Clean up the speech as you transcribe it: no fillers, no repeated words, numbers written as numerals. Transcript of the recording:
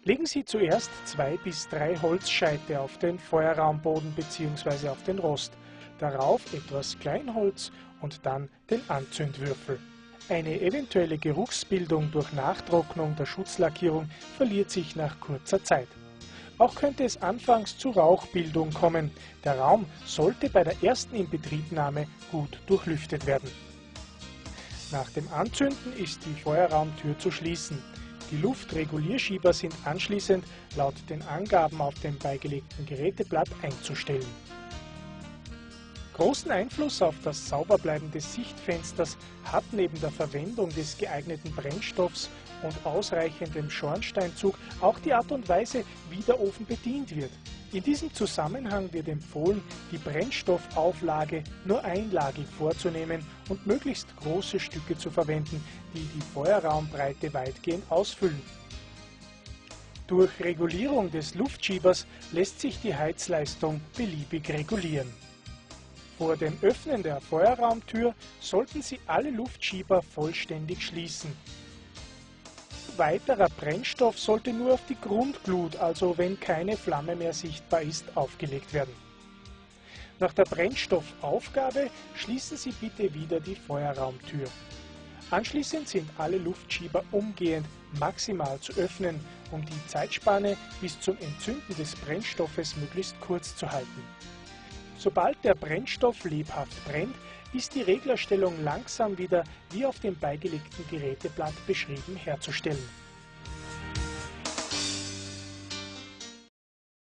Legen Sie zuerst 2 bis 3 Holzscheite auf den Feuerraumboden bzw. auf den Rost, darauf etwas Kleinholz und dann den Anzündwürfel. Eine eventuelle Geruchsbildung durch Nachtrocknung der Schutzlackierung verliert sich nach kurzer Zeit. Auch könnte es anfangs zu Rauchbildung kommen. Der Raum sollte bei der ersten Inbetriebnahme gut durchlüftet werden. Nach dem Anzünden ist die Feuerraumtür zu schließen. Die Luftregulierschieber sind anschließend laut den Angaben auf dem beigelegten Geräteblatt einzustellen. Großen Einfluss auf das Sauberbleiben des Sichtfensters hat neben der Verwendung des geeigneten Brennstoffs und ausreichendem Schornsteinzug auch die Art und Weise, wie der Ofen bedient wird. In diesem Zusammenhang wird empfohlen, die Brennstoffauflage nur einlagig vorzunehmen und möglichst große Stücke zu verwenden, die die Feuerraumbreite weitgehend ausfüllen. Durch Regulierung des Luftschiebers lässt sich die Heizleistung beliebig regulieren. Vor dem Öffnen der Feuerraumtür sollten Sie alle Luftschieber vollständig schließen. Weiterer Brennstoff sollte nur auf die Grundglut, also wenn keine Flamme mehr sichtbar ist, aufgelegt werden. Nach der Brennstoffaufgabe schließen Sie bitte wieder die Feuerraumtür. Anschließend sind alle Luftschieber umgehend maximal zu öffnen, um die Zeitspanne bis zum Entzünden des Brennstoffes möglichst kurz zu halten. Sobald der Brennstoff lebhaft brennt, ist die Reglerstellung langsam wieder wie auf dem beigelegten Geräteblatt beschrieben herzustellen.